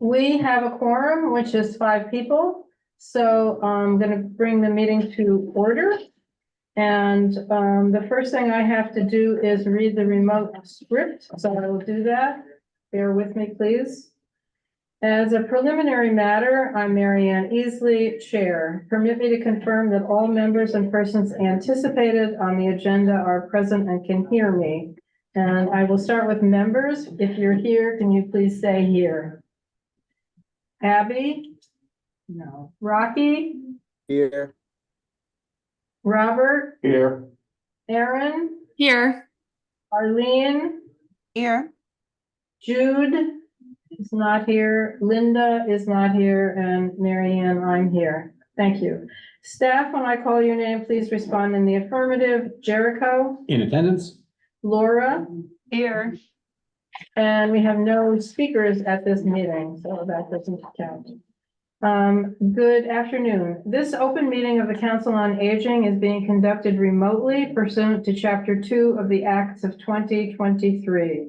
We have a quorum, which is 5 people. So I'm going to bring the meeting to order. And the first thing I have to do is read the remote script. So I will do that. Bear with me, please. As a preliminary matter, I'm Mary Ann Easley, Chair. Permit me to confirm that all members and persons anticipated on the agenda are present and can hear me. And I will start with members. If you're here, can you please say here? Abby? No. Rocky? Here. Robert? Here. Aaron? Here. Arlene? Here. Jude is not here. Linda is not here. And Mary Ann, I'm here. Thank you. Staff, when I call your name, please respond in the affirmative. Jericho? In attendance? Laura? Here. And we have no speakers at this meeting, so that doesn't count. Good afternoon. This open meeting of the Council on Aging is being conducted remotely pursuant to Chapter 2 of the Acts of 2023.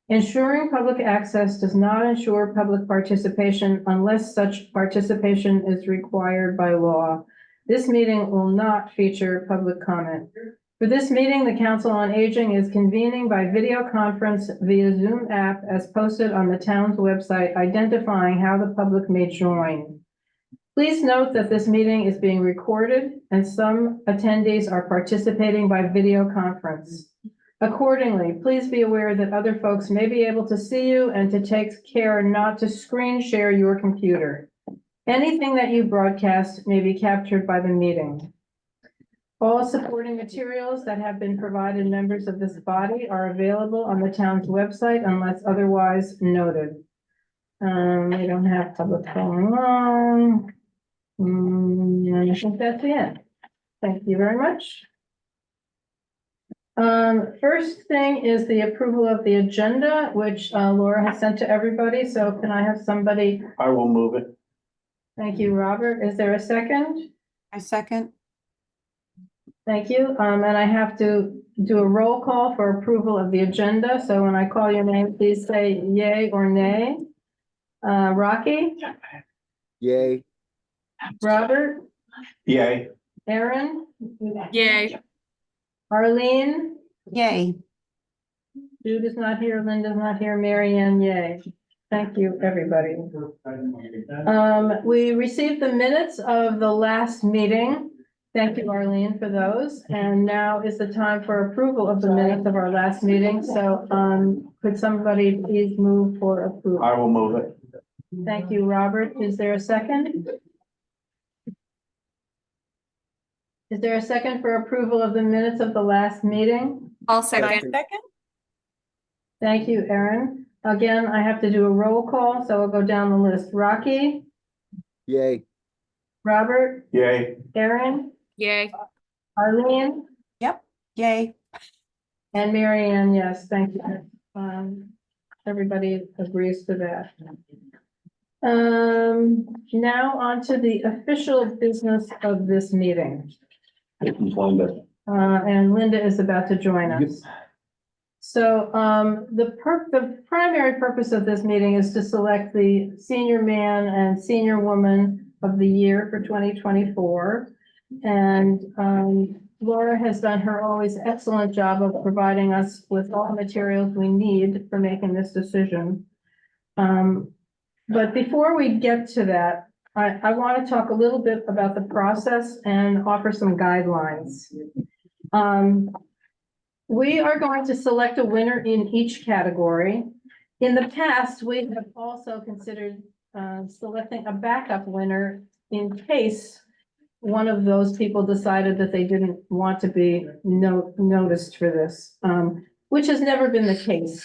Ensuring public access does not ensure public participation unless such participation is required by law. This meeting will not feature public comment. For this meeting, the Council on Aging is convening by video conference via Zoom app as posted on the town's website, identifying how the public may join. Please note that this meeting is being recorded and some attendees are participating by video conference. Accordingly, please be aware that other folks may be able to see you and to take care not to screen share your computer. Anything that you broadcast may be captured by the meeting. All supporting materials that have been provided members of this body are available on the town's website unless otherwise noted. We don't have public going on. I think that's the end. Thank you very much. First thing is the approval of the agenda, which Laura has sent to everybody. So can I have somebody? I will move it. Thank you, Robert. Is there a second? I second. Thank you. And I have to do a roll call for approval of the agenda. So when I call your name, please say yay or nay. Rocky? Yay. Robert? Yay. Aaron? Yay. Arlene? Yay. Jude is not here. Linda's not here. Mary Ann, yay. Thank you, everybody. We received the minutes of the last meeting. Thank you, Arlene, for those. And now is the time for approval of the minutes of our last meeting. So could somebody please move for approval? I will move it. Thank you, Robert. Is there a second? Is there a second for approval of the minutes of the last meeting? I'll second. Thank you, Erin. Again, I have to do a roll call, so I'll go down the list. Rocky? Yay. Robert? Yay. Erin? Yay. Arlene? Yep. Yay. And Mary Ann, yes, thank you. Everybody agrees to that. Now on to the official business of this meeting. And Linda is about to join us. So the primary purpose of this meeting is to select the senior man and senior woman of the year for 2024. And Laura has done her always excellent job of providing us with all the materials we need for making this decision. But before we get to that, I want to talk a little bit about the process and offer some guidelines. We are going to select a winner in each category. In the past, we have also considered selecting a backup winner in case one of those people decided that they didn't want to be noticed for this, which has never been the case.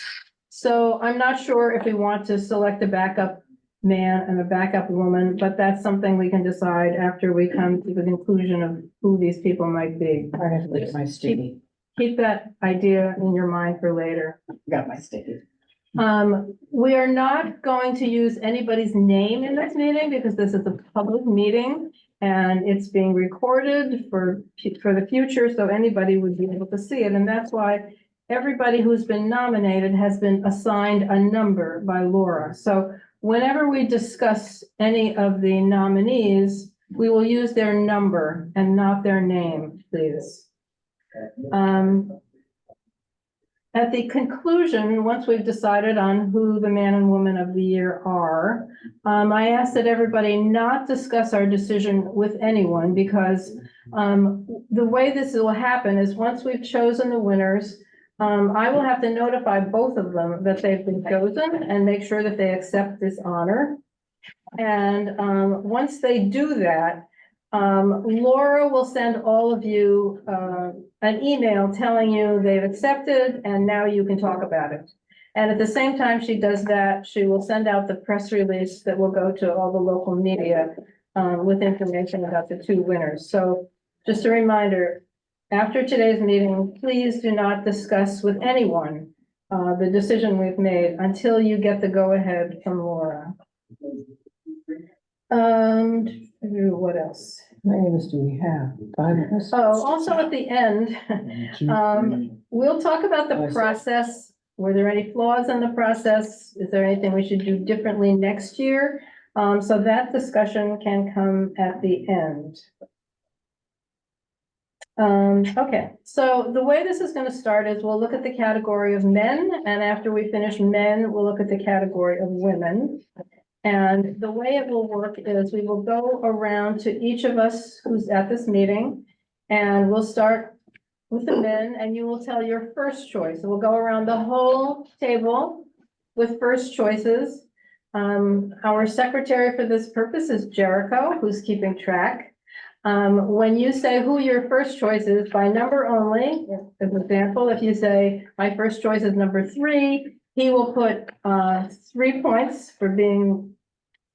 So I'm not sure if we want to select a backup man and a backup woman, but that's something we can decide after we come to the conclusion of who these people might be. I have to look at my sticky. Keep that idea in your mind for later. Got my sticky. We are not going to use anybody's name in this meeting because this is a public meeting and it's being recorded for the future, so anybody would be able to see it. And that's why everybody who's been nominated has been assigned a number by Laura. So whenever we discuss any of the nominees, we will use their number and not their name, please. At the conclusion, once we've decided on who the man and woman of the year are, I ask that everybody not discuss our decision with anyone because the way this will happen is once we've chosen the winners, I will have to notify both of them that they've been chosen and make sure that they accept this honor. And once they do that, Laura will send all of you an email telling you they've accepted and now you can talk about it. And at the same time she does that, she will send out the press release that will go to all the local media with information about the two winners. So just a reminder, after today's meeting, please do not discuss with anyone the decision we've made until you get the go-ahead from Laura. What else? How many of us do we have? 5 of us? Oh, also at the end, we'll talk about the process. Were there any flaws in the process? Is there anything we should do differently next year? So that discussion can come at the end. Okay, so the way this is going to start is we'll look at the category of men, and after we finish men, we'll look at the category of women. And the way it will work is we will go around to each of us who's at this meeting, and we'll start with the men, and you will tell your first choice. So we'll go around the whole table with first choices. Our secretary for this purpose is Jericho, who's keeping track. When you say who your first choice is by number only, as an example, if you say, my first choice is number 3, he will put 3 points for being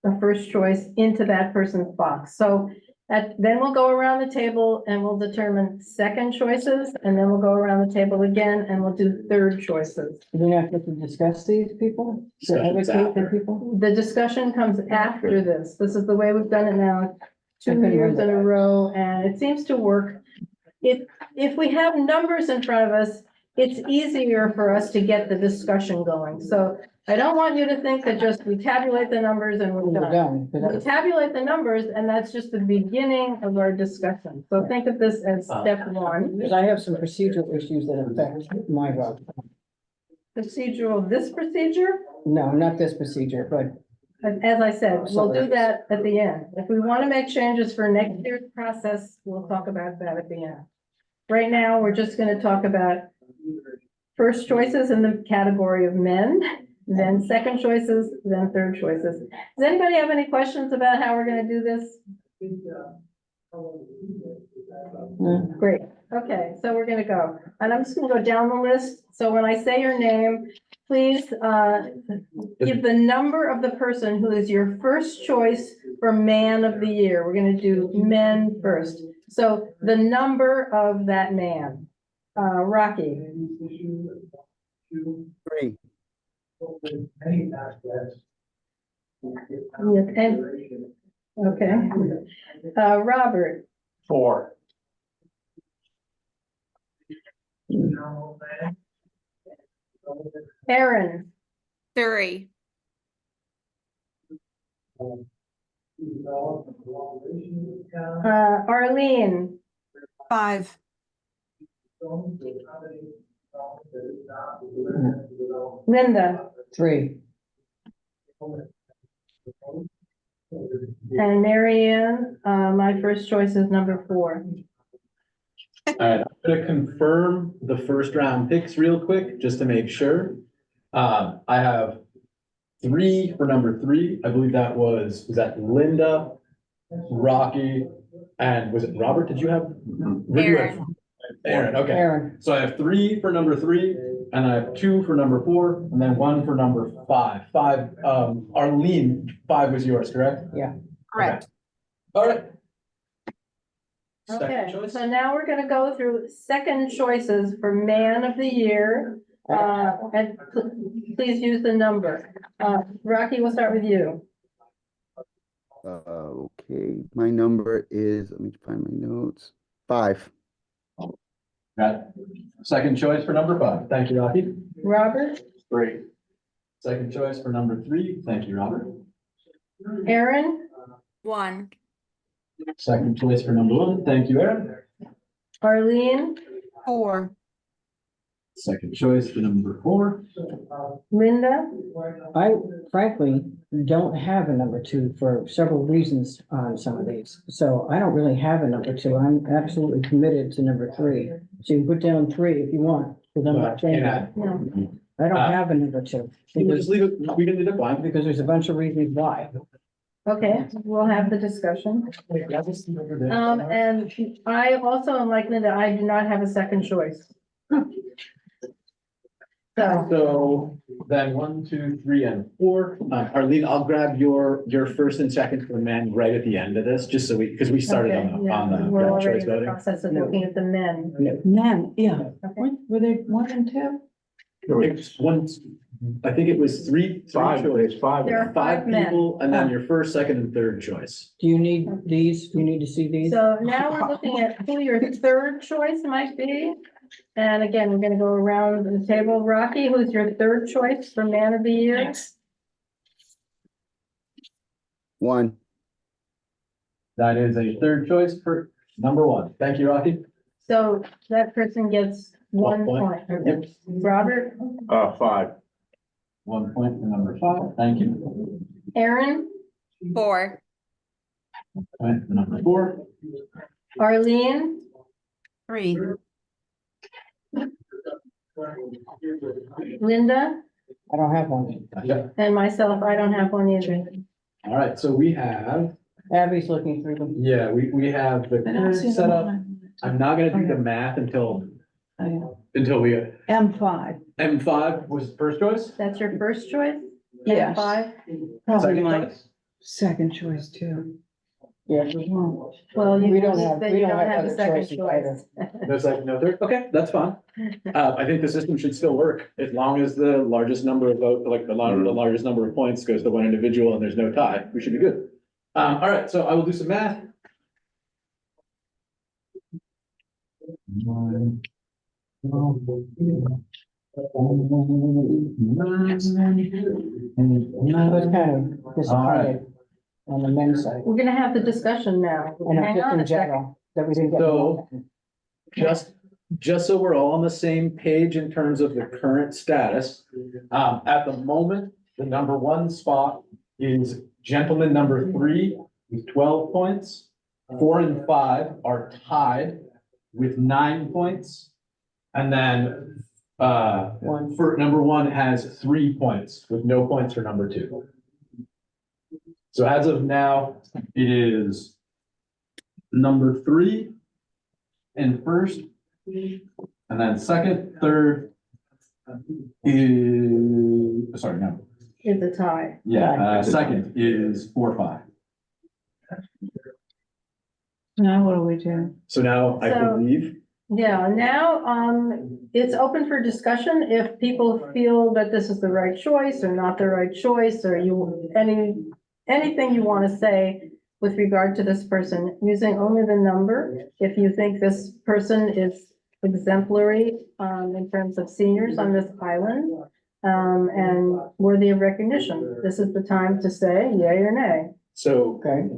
the first choice into that person's box. So then we'll go around the table and we'll determine second choices, and then we'll go around the table again and we'll do third choices. Do we not get to discuss these people? To advocate for people? The discussion comes after this. This is the way we've done it now, 2 couldn't years in remember a that. row, and it seems to work. If we have numbers in front of us, it's easier for us to get the discussion going. So I don't want you to think that just we tabulate the numbers and we're We're done. done. But We that's- tabulate the numbers and that's just the beginning of our discussion. So think of this as step 1. Because I have some procedural issues that affect my vote. Procedural, this procedure, No, not this procedure, but as I said, we'll do that at the end. If we want to make changes for next year's process, we'll talk about that at the end. Right now, we're just going to talk about first choices in the category of men, then second choices, then third choices. Does anybody have any questions about how we're going to do this? Great. Okay, so we're going to go. And I'm just going to go down the list. So when I say your name, please give the number of the person who is your first choice for man of the year. We're going to do men first. So the number of that man. Rocky. 3. Okay. Robert. 4. Aaron. 3. Arlene. 5. Linda. 3. And Mary Ann. My first choice is number 4. All right, I'm gonna confirm the first round picks real quick, just to make sure. I have 3 for number 3. I believe was that Linda, Rocky, and was it Robert? Did you have? Aaron. Aaron, okay. Aaron, So I have 3 for number 3, and I have 2 for number 4, and then 1 for number 5. 5, Arlene, 5 was yours, correct? yeah. Correct. All right. Okay, Second choice? so now we're gonna go through second choices for man of the year. And please use the number. Rocky, we'll start with you. Okay, my number is, let me find my notes. 5. Got it. Second choice for number 5. Thank you, Rocky. Robert. 3. Second choice for number 3. Thank you, Robert. Aaron, 1, Second choice for number 1. Thank you, Aaron. Arlene, 4, Second choice for number 4. Linda, I frankly don't have a number two for several reasons on some of these. So I don't really have a number two. I'm absolutely committed to number three. So you can put down three if you want, because I'm not changing it. no, I don't have a number two. We can just leave it, we can leave it blank. Because there's a bunch of reasons why. okay, we'll have the discussion. And I also am like Linda, I do not have a second choice. So, So then 1, 2, 3, and 4. Arlene, I'll grab your first and second for men right at the end of this, just so because we started okay, on yeah, the we're ranked already choice in the voting. process of looking at the men. Men, yeah. Okay. Were there 1 and 2? It's one, I think it was three Five, choice. there's five. There are Five five men. people, and then your first, second, and third choice. Do you need these? Do you need to see these? So now we're looking at who your third choice might be. And again, we're gonna go around the table. Rocky, who's your third choice for man of the year? 1. That is a third choice for number 1. Thank you, Rocky. So that person gets 1 point. Yep. Robert, 5. 1 point for number 5. Thank you. Aaron, 4, Point for number 4. Arlene, 3, Linda, I don't have one. Yep. and myself. I don't have one either. All right, so we have, Abby's looking through them. yeah, we have the current setup. I'm not gonna do the math until we, M5. M5 was first choice? That's your first choice? Yes. 5? Probably Second my choice? second choice too. Yeah. Well, you We don't believe have- that we you don't don't have have a other second choices choice. No second, no third? Okay, that's fine. I think the system should still work as long as the largest number of vote, like the largest number of points goes to one individual and there's no tie. We should be good. All right, so I will do some math. I was kind of disappointed on the men's side. We're gonna have the discussion now. And Hang just on in a second. general, that we didn't get. So- Just so we're all on the same page in terms of the current status, at the moment, the number 1 spot is gentleman number 3 with 12 points. 4 and 5 are tied with 9 points. And then, for number 1 has 3 points with no points for number 2. So as of now, it is number 3 and first, and then second, third is, sorry, no, Is a tie. yeah, second is 4, 5. Now what do we do? So now I So- believe, Yeah, now, it's open for discussion if people feel that this is the right choice or not the right choice, or anything you want to say with regard to this person, using only the number. If you think this person is exemplary, in terms of seniors on this island, and worthy of recognition, this is the time to say yay or nay. so Okay,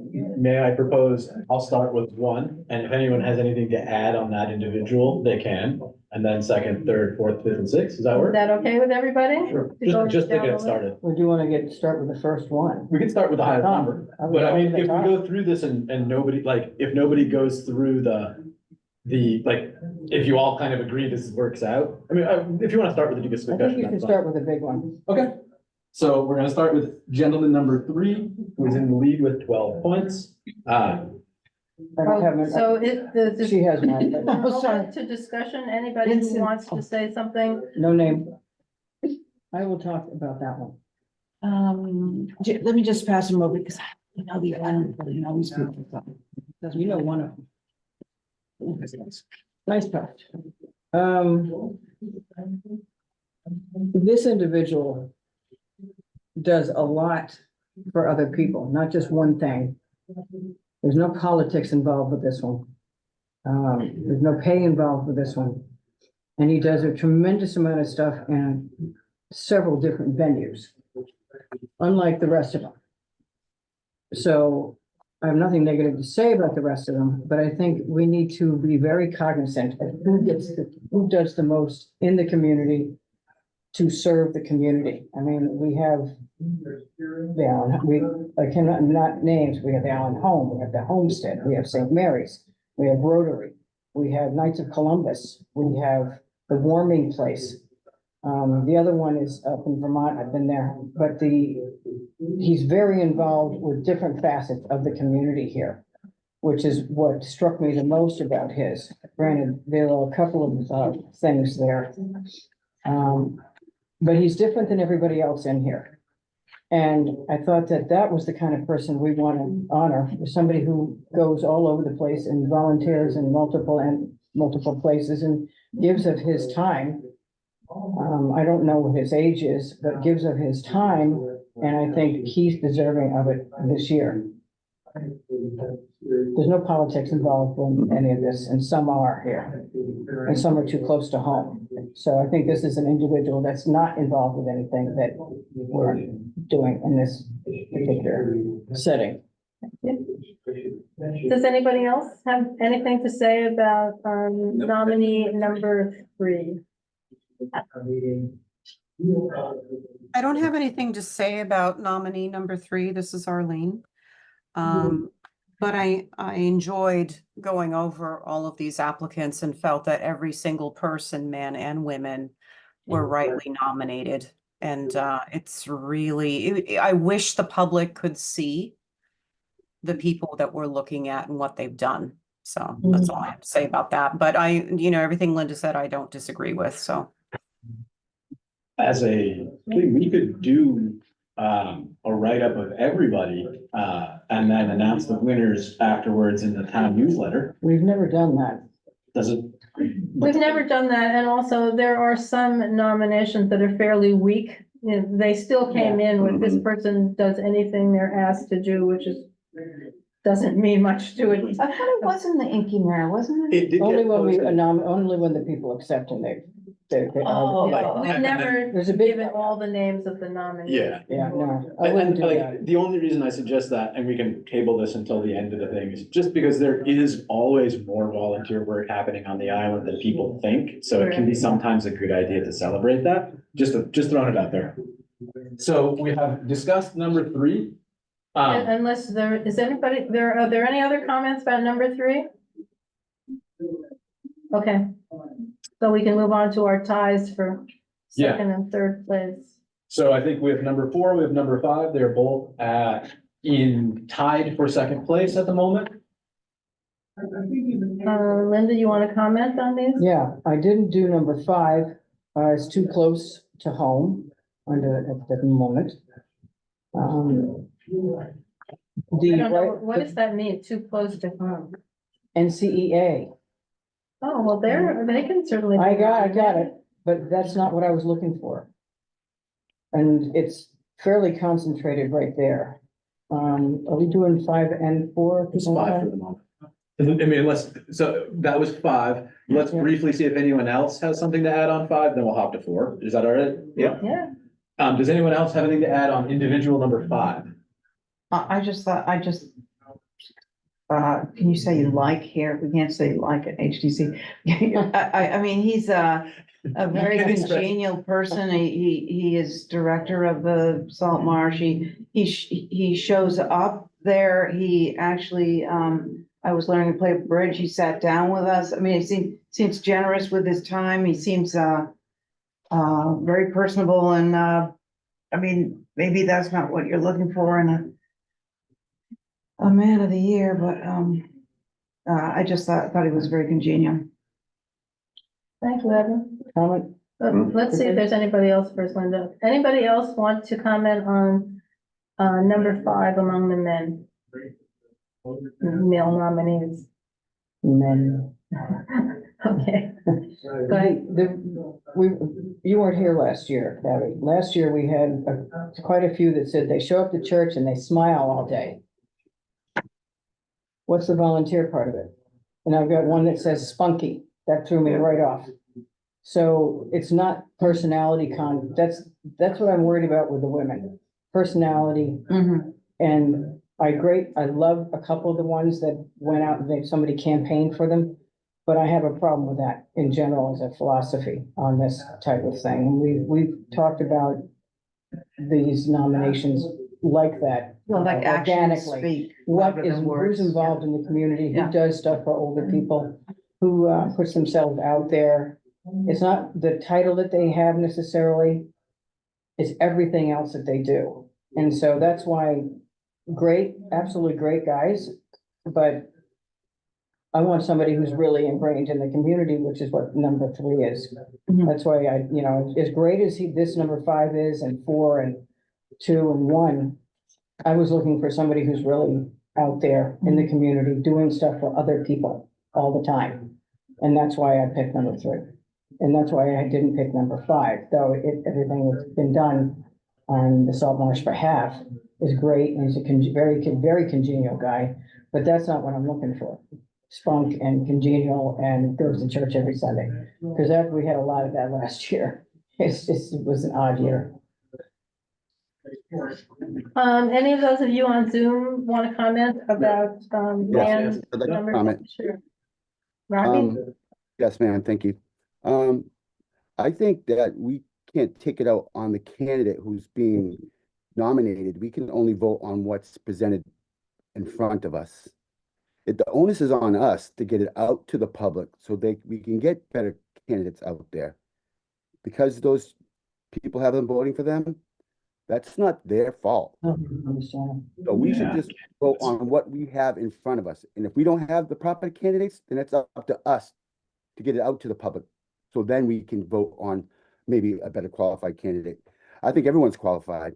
may I propose, I'll start with 1, and if anyone has anything to add on that individual, they can. And then second, third, fourth, fifth, and sixth, does that Is work? that okay with everybody? Sure, To go just to down the get list? started. we do want to start with the first one. We can start with the highest number, but I mean, if we go through this and nobody, like, if nobody goes through like, if you all kind of agree this works out, I mean, if you want to start with the biggest I think you discussion, should that's fine. start with the big one. Okay, so we're gonna start with gentleman number 3, who is in the lead with 12 points. I don't have So it. She has mine, but open to discussion, anybody who Vincent. wants to say something? no name. I will talk about that one. Let me just pass them over because I know the, I don't really know these people. so. You know one of them. Nice touch. This individual does a lot for other people, not just one thing. There's no politics involved with this one. There's no pay involved with this one. And he does a tremendous amount of stuff in several different venues. unlike the rest of them. So I have nothing negative to say about the rest of them, but I think we need to be very cognizant of who does the most in the community to serve the community. I mean, we have I cannot, not names, we have the Allen Home, we have the Homestead, we have St. Mary's, we have Rotary, we have Knights of Columbus, we have the Warming Place. The other one is up in Vermont, I've been there, but he's very involved with different facets of the community here, which is what struck me the most about his. Granted, there are a couple of things there. But he's different than everybody else in here. And I thought that that was the kind of person we want to honor, somebody who goes all over the place and volunteers in multiple places and gives of his time. I don't know what his age is, but gives of his time, and I think he's deserving of it this year. There's no politics involved in any of this, and some are here, and some are too close to home. So I think this is an individual that's not involved with anything that we're doing in this particular setting. Does anybody else have anything to say about nominee number 3? I don't have anything to say about nominee number 3. This is Arlene. But I enjoyed going over all of these applicants and felt that every single person, men and women, were rightly nominated. And it's really, I wish the public could see the people that we're looking at and what they've done. So that's all I have to say about that. But everything Linda said, I don't disagree with, so. We could do a write-up of everybody and then announce the winners afterwards in the town newsletter. We've never done that. Does it? We've never done that, and also there are some nominations that are fairly weak. You know, they still came in with this person does anything they're asked to do, which doesn't mean much to it. I thought it was in the Inky Mirror, wasn't it? It did Only get when we, posted. only when the people accept and they Oh, Yeah, We've never There's a big- given all the names of the nominees. Yeah. Yeah, no, I wouldn't do that. The only reason I suggest that, and we can table this until the end of the thing, is just because there is always more volunteer work happening on the island than people think. So it can be sometimes a good idea to celebrate that, just throwing it out there. So we have discussed number 3. Unless there is anybody, are there any other comments about number 3? Okay, so we can move on to our ties for Yeah. second and third place. So I think we have number 4, we have number 5, they're both tied for second place at the moment. Linda, you want to comment on these? Yeah, I didn't do number 5. It's too close to home at the moment. I don't know, what does that mean, too close to home? NCEA. Oh, well, they can certainly. I got it, but that's not what I was looking for. And it's fairly concentrated right there. Are we doing 5 and 4? It's 5 for the moment. I mean, so that was 5. Let's briefly see if anyone else has something to add on 5, then we'll hop to 4. Is that all right? Yeah. Yeah, Does anyone else have anything to add on individual number 5? Can you say you like here? We can't say you like at HTC. I mean, he's a very can express- congenial person. He is director of the Salt Marsh. He shows up there. He actually, I was learning to play bridge. He sat down with us. I mean, he seems generous with his time. He seems very personable, and I mean, maybe that's not what you're looking for in a man of the year, but I just thought he was very congenial. thank you, Evan. Comment? Let's see if there's anybody else first, Linda. Anybody else want to comment on number 5 among the men? Male nominees. Men. Okay, go ahead. You weren't here last year, Abby. Last year, we had quite a few that said they show up to church and they smile all day. What's the volunteer part of it? And I've got one that says spunky. That threw me right off. So it's not personality that's what I'm worried about with the women. personality, Mhm. and I love a couple of the ones that went out and somebody campaigned for them. But I have a problem with that in general as a philosophy on this type of thing. And we've talked about these nominations like that. Well, like actions organically. speak What louder is, than words. who's involved in the community, who Yeah. does stuff for older people, who puts themselves out there. It's not the title that they have necessarily, it's everything else that they do. And so that's why, great, absolutely great guys, but I want somebody who's really ingrained in the community, which is what number 3 is. Mhm. That's why as great as this number 5 is, and 4 and 2 and 1, I was looking for somebody who's really out there in the community, doing stuff for other people all the time. And that's why I picked number 3. And that's why I didn't pick number 5, though everything that's been done on the Salt Marsh behalf is great, and he's a very congenial guy, but that's not what I'm looking for. Spunk and congenial and goes to church every Sunday, because we had a lot of that last year. It was an odd year. Any of those of you on Zoom want to comment about, Yes, land I'd like to number? comment. Sure. Robbie? Yes, ma'am, thank you. I think that we can't take it out on the candidate who's being nominated. We can only vote on what's presented in front of us. The onus is on us to get it out to the public so we can get better candidates out there. Because those people have them voting for them, that's not their fault. I understand. So we should just vote on what we have in front of us. And if we don't have the proper candidates, then it's up to us to get it out to the public. So then we can vote on maybe a better qualified candidate. I think everyone's qualified,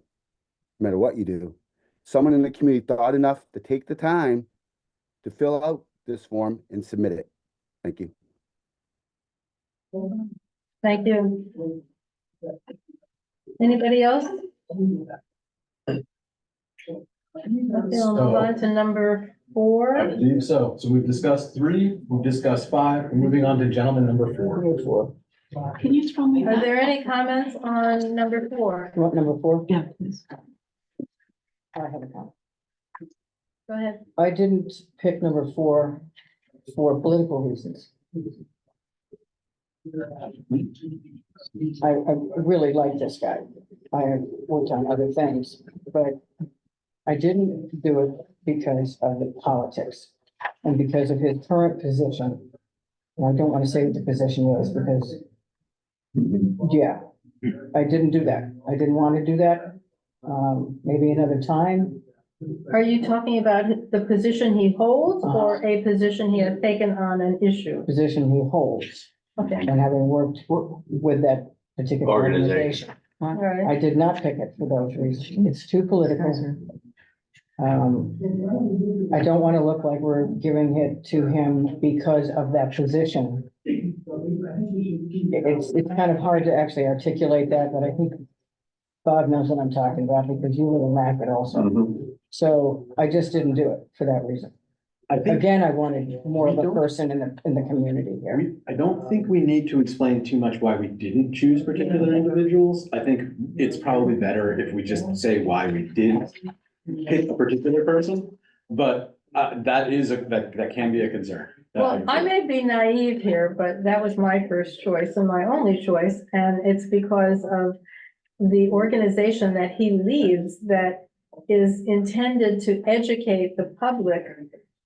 no matter what you do. Someone in the community thought enough to take the time to fill out this form and submit it. Thank you. Thank you. Anybody else? Okay, we'll move on to number 4. I believe so. So we've discussed 3, we've discussed 5, we're moving on to gentleman number 4. Can you throw me Are that? there any comments on number 4? You want number 4? Yeah, please. I have a comment. Go ahead. I didn't pick number 4 for political reasons. I really like this guy. I have worked on other things, but I didn't do it because of the politics and because of his current position. And I don't want to say what the position is because, yeah, I didn't do that. I didn't want to do that. Maybe another time. Are you talking about the position he holds or a position he has taken on an issue? Position he holds Okay, and having worked with that particular organization. all right. I did not pick it for those reasons. It's too political. I don't want to look like we're giving it to him because of that position. It's kind of hard to actually articulate that, but I think Bob knows what I'm talking about because you live in Racket also. So I just didn't do it for that reason. I think Again, I wanted more of a person in the community here. I don't think we need to explain too much why we didn't choose particular individuals. I think it's probably better if we just say why we did pick a particular person, but that can be a concern. Well, I may be naive here, but that was my first choice and my only choice, and it's because of the organization that he leads that is intended to educate the public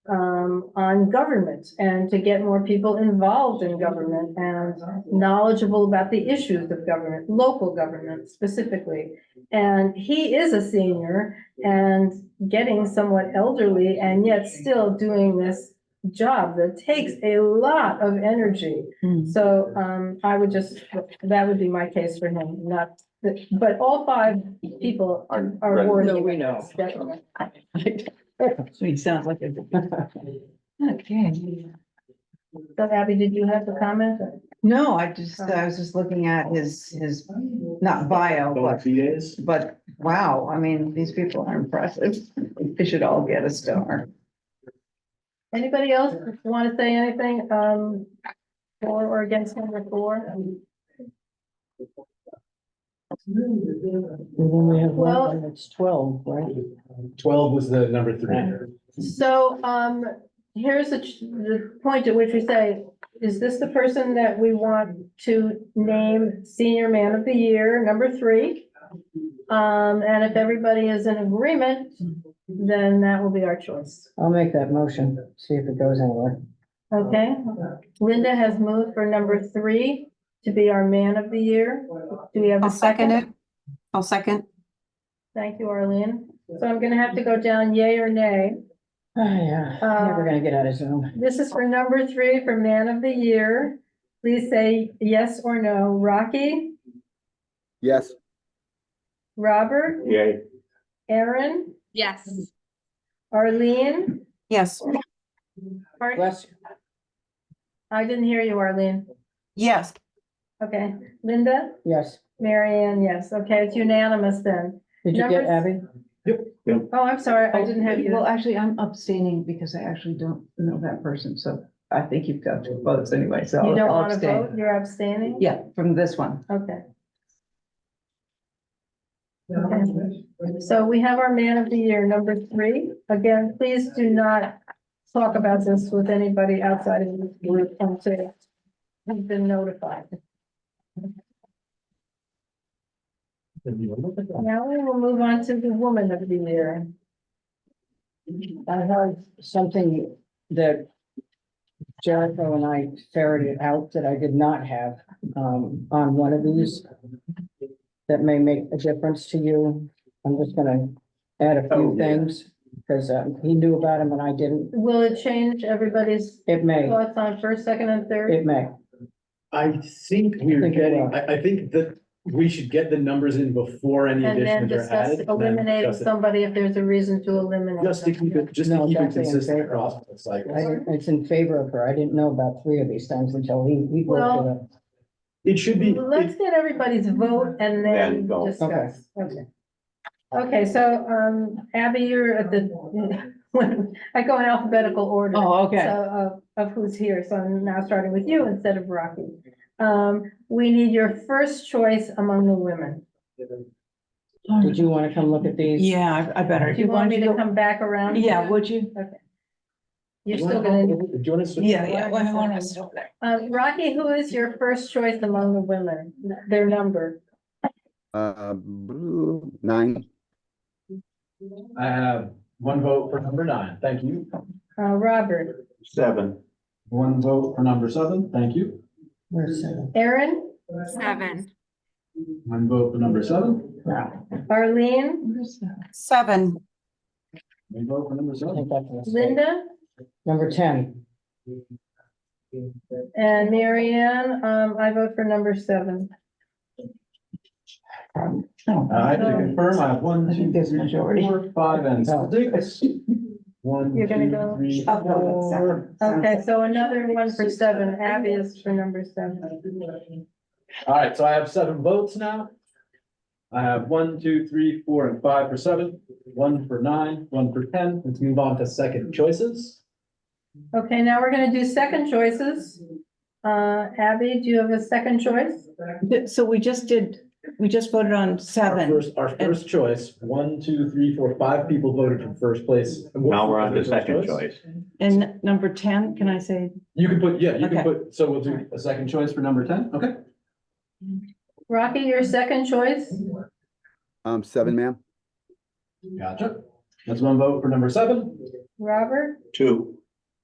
on government and to get more people involved in government and knowledgeable about the issues of government, local government specifically. And he is a senior and getting somewhat elderly and yet still doing this job that takes a lot of energy. So I would that would be my case for him, not, but all 5 people are worthy. No, we know. Definitely. So he sounds like a. Okay. So Abby, did you have a comment? No, I was just looking at his, not bio, but wow, I mean, these people are impressive. They should all get a star. Anybody else want to say anything, for or against number 4? And then we have Well- one, it's 12, right? 12 was the number 3. So, here's the point at which we say, is this the person that we want to name Senior Man of the Year, number 3? And if everybody is in agreement, then that will be our choice. I'll make that motion, see if it goes anywhere. Okay? Linda has moved for number 3 to be our Man of the Year. Do we have a I'll second second? it. I'll second. Thank you, Arlene. So I'm gonna have to go down yay or nay. Oh, yeah, never gonna get out of Zoom. This is for number 3 for Man of the Year. Please say yes or no. Rocky, Yes. Robert, Yay. Aaron, Yes. Arlene. Yes, Pardon? Bless, I didn't hear you, Arlene. yes. Okay, Linda, yes. Mary Ann, yes. Okay, it's unanimous then. Did you get Number- Abby? Oh, I'm sorry, I didn't have Well, you. actually, I'm abstaining because I actually don't know that person, so I think you've got 2 votes anyway, so You don't I'll want to vote? abstain. You're abstaining? Yeah, from this one. Okay. Okay. So we have our Man of the Year, number 3. Again, please do not talk about this with anybody outside of this group until you've been notified. Now we will move on to the Woman of the Year. I have something that Jericho and I ferreted out that I did not have, on one of these that may make a difference to you. I'm just gonna add a Oh, few yeah. things, because, he knew about them and I didn't. Will it change everybody's It may, thoughts on first, second, and third? it may. I think we're think it getting, will. I think that we should get the numbers in before any And then additions are discuss added. and then eliminating discuss it. somebody if there's a reason to eliminate. Just to keep it, just to No, keep it definitely in consistent favor. across the cycle. It's in favor of her. I didn't know about 3 of these things until he worked Well- it up. It should be, Let's get everybody's vote and then Then vote. discuss. Okay. Okay, so, Abby, you're at the, when, I go in alphabetical order. Oh, okay. So of who's here, so I'm now starting with you instead of Rocky. We need your first choice among the women. Did you want to come look at these? Yeah, I better. Do you want me to come back around? Yeah, would you? Okay. You're still gonna, do you want to? Yeah, well, I want to stop there. Rocky, who is your first choice among the women? Their number? 9. I have 1 vote for number 9, thank you. Robert, 7. 1 vote for number 7, thank you. Where's 7? Aaron, 7. 1 vote for number 7, Arlene, 7. 1 vote for number I 7. think that's a mistake. Linda, Number 10. and Mary Ann. I vote for number 7. I can confirm, I have 1, I think 2, there's 3, majority. 4, 5, and Oh. 6. 1, You're gonna 2, go- 3, I'll go with 4. 7. Okay, so another one for 7. Abby is for number 7. All right, so I have 7 votes now. I have 1, 2, 3, 4, and 5 for 7, 1 for 9, 1 for 10. Let's move on to second choices. Okay, now we're gonna do second choices. Abby, do you have a second choice? So we just voted on Our 7. first choice, 1, 2, 3, 4, 5 people voted for first place. Now we're on to First second choice. And number 10, can I say? You can put, yeah, you can Okay. put, so we'll do a second choice for number 10, okay? Rocky, your second choice? 7, ma'am. Gotcha. That's 1 vote for number 7, Robert, 2.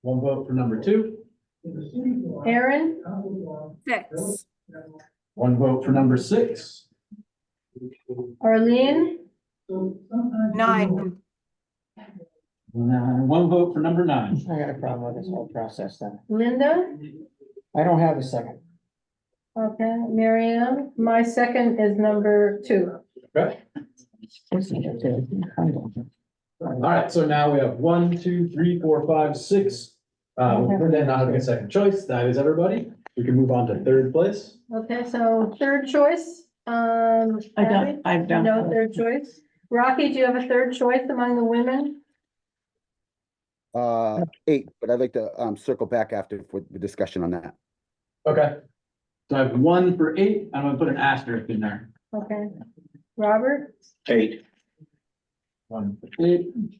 1 vote for number 2, Aaron, 6. 1 vote for number 6, Arlene, 9. and 1 vote for number 9. I got a problem with this whole process then. Linda, I don't have a second. okay, Mary Ann. My second is number 2. Okay, all right, so now we have 1, 2, 3, 4, 5, 6. We're then not having a second choice. That is everybody. We can move on to third place. Okay, so third choice, Abby? I've done. No third choice. Rocky, do you have a third choice among the women? 8, but I'd like to circle back after for the discussion on that. Okay. So I have 1 for 8. I'm gonna put an asterisk in there. Okay, Robert, 8.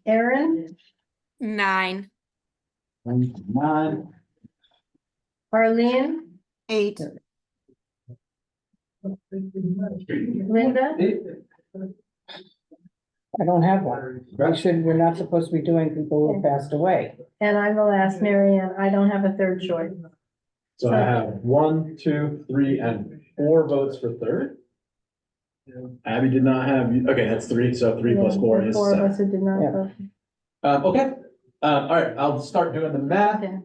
Aaron, 9. 9. Arlene, 8. Linda, I don't have one. We're not supposed to be doing people who passed away. and I'm the last, Mary Ann. I don't have a third choice. So I have 1, 2, 3, and 4 votes for third. Abby did not have, okay, that's 3, so 3 plus 4 is Four of 7. us who did not Yeah. vote. Okay, all right, I'll start doing the math. Okay.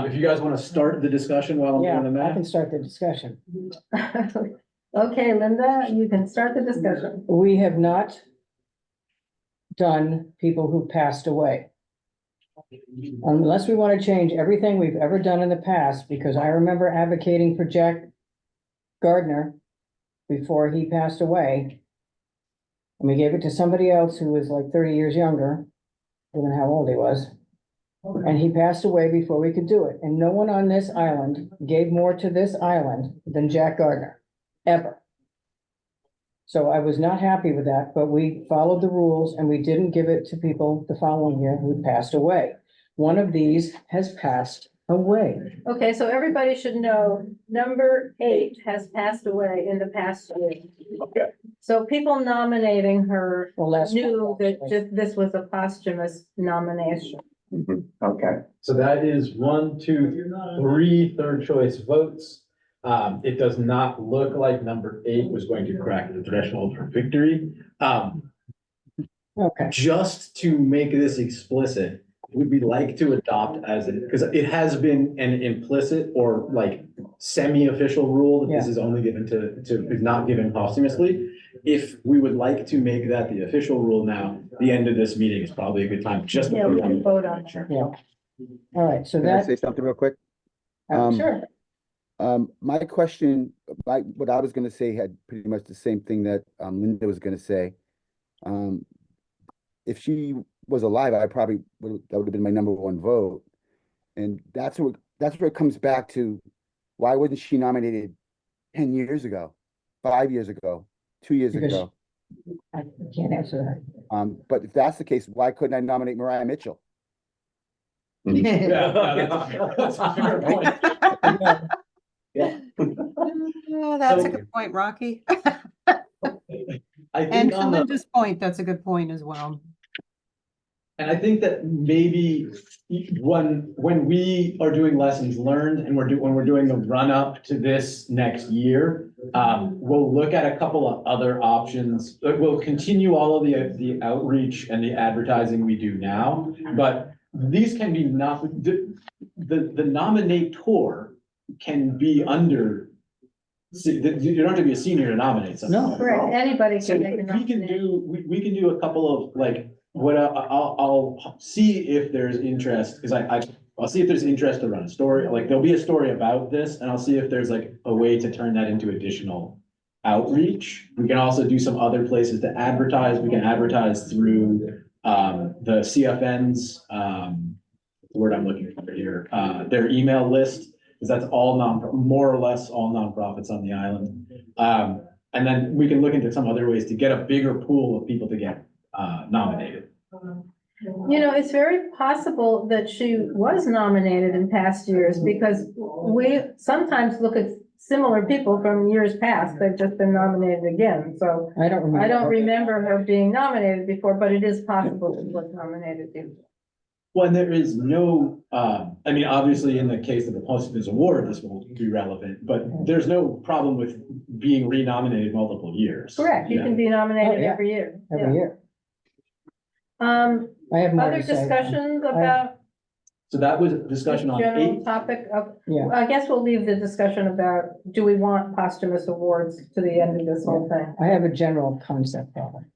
If you guys want to start the discussion while I'm Yeah, doing the I can math. start the discussion. Okay, Linda, you can start the discussion. We have not done people who passed away. Unless we want to change everything we've ever done in the past, because I remember advocating for Jack Gardner before he passed away. And we gave it to somebody else who was like 30 years younger than how old he was. And he passed away before we could do it. And no one on this island gave more to this island than Jack Gardner, ever. So I was not happy with that, but we followed the rules and we didn't give it to people the following year who passed away. One of these has passed away. Okay, so everybody should know, number 8 has passed away in the past year. Okay. So people nominating her Well, last. knew that just this was a posthumous nomination. Okay. So that is 1, 2, 3 third choice votes. It does not look like number 8 was going to crack the threshold for victory. Okay, Just to make this explicit, would we like to adopt as it, because it has been an implicit or like semi-official rule that this is only given is not given posthumously. If we would like to make that the official rule now, the end of this meeting is probably a good time just. Yeah, we can vote on that. yeah. All right, so Can I that, say something real quick? Sure. My question, what I was gonna say had pretty much the same thing that Linda was gonna say. If she was alive, I probably that would have been my number 1 vote. And that's where it comes back to, why wasn't she nominated 10 years ago, 5 years ago, 2 years Because- ago? I can't answer that. But if that's the case, why couldn't I nominate Mariah Mitchell? Yeah, that's a fair point. Oh, that's a good point, Rocky. I And think to on the, Linda's point, that's a good point as well. and I think that maybe when we are doing lessons learned and when we're doing the run up to this next year, we'll look at a couple of other options. We'll continue all of the outreach and the advertising we do now, but these can be not, the nominator can be under, you don't have to be a senior to nominate someone. No. Correct, anybody So can make a we can nomination. do, we can do a couple of like, what I'll see if there's interest, because I'll see if there's interest to run a story, like there'll be a story about this, and I'll see if there's like a way to turn that into additional outreach. We can also do some other places to advertise. We can advertise through the CFN's, the word I'm looking for here, their email list, because that's all more or less all nonprofits on the island. And then we can look into some other ways to get a bigger pool of people to get nominated. You know, it's very possible that she was nominated in past years because we sometimes look at similar people from years past. They've just been nominated again. So I don't remember. I don't remember her being nominated before, but it is possible she was nominated before. Well, and there is no, I mean, obviously, in the case of the posthumous award, this will be relevant, but there's no problem with being renominated multiple years. Correct, you Yeah. can be nominated Oh, yeah. every year. Every Yeah. year. I have more Other to say. discussions about So that was a this discussion on general 8. topic of, Yeah, I guess we'll leave the discussion about, do we want posthumous awards to the end of this whole thing? I have a general concept problem.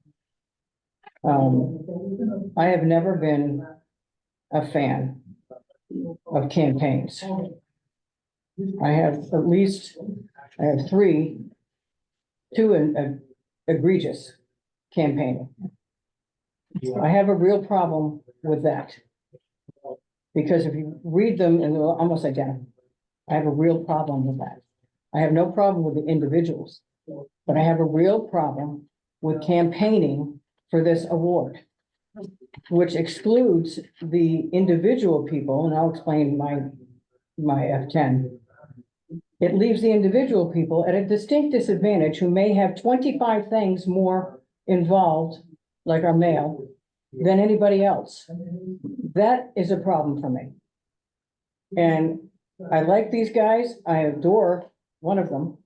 I have never been a fan of campaigns. I have at least, I have 2 egregious campaigning. I have a real problem with that. Because if you read them, and they're almost identical, I have a real problem with that. I have no problem with the individuals, but I have a real problem with campaigning for this award, which excludes the individual people, and I'll explain my F10. It leaves the individual people at a distinct disadvantage who may have 25 things more involved, like our mail, than anybody else. That is a problem for me. And I like these guys. I adore one of them.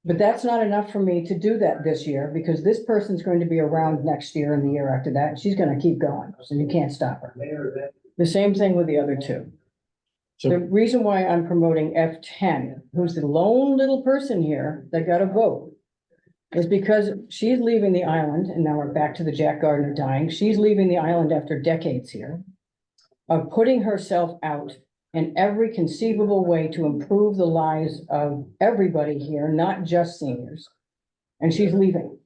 But that's not enough for me to do that this year, because this person's going to be around next year and the year after that. And she's gonna keep going, so you can't stop her. The same thing with the other two. The So, reason why I'm promoting F10, who's the lone little person here that got a vote, is because she's leaving the island, and now we're back to the Jack Gardner dying. She's leaving the island after decades here of putting herself out in every conceivable way to improve the lives of everybody here, not just seniors. And she's leaving.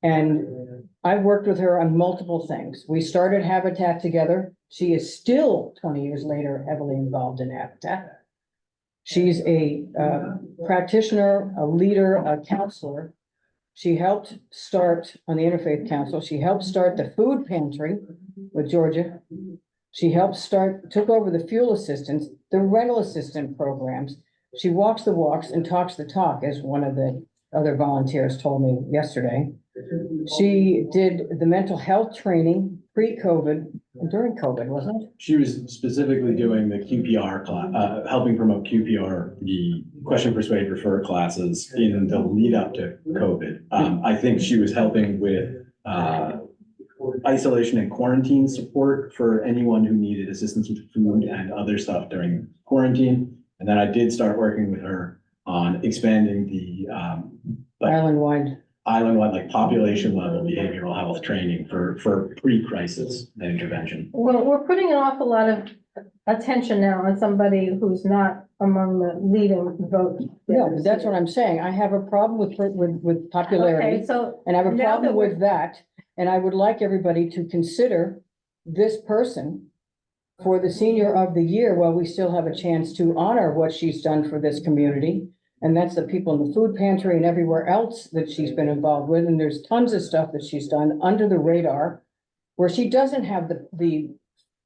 And I've worked with her on multiple things. We started Habitat together. She is still 20 years later heavily involved in Habitat. She's a practitioner, a leader, a counselor. She helped start on the Interfaith Council. She helped start the food pantry with Georgia. She helped took over the fuel assistance, the rental assistant programs. She walks the walks and talks the talk, as one of the other volunteers told me yesterday. She did the mental health training pre-COVID, and during COVID, wasn't it? she was specifically doing the QPR class, helping promote QPR, the question, persuade, refer classes in the lead up to COVID. I think she was helping with, isolation and quarantine support for anyone who needed assistance with food and other stuff during quarantine. And then I did start working with her on expanding the, like Island-wide. island-wide, like population level behavioral health training for pre-crisis intervention. Well, we're putting an awful lot of attention now on somebody who's not among the leading vote. No, but that's what I'm saying. I have a problem with popularity. Okay, so And I have a now problem that we're- with that, and I would like everybody to consider this person for the senior of the year, while we still have a chance to honor what she's done for this community. And that's the people in the food pantry and everywhere else that she's been involved with, and there's tons of stuff that she's done under the radar, where she doesn't have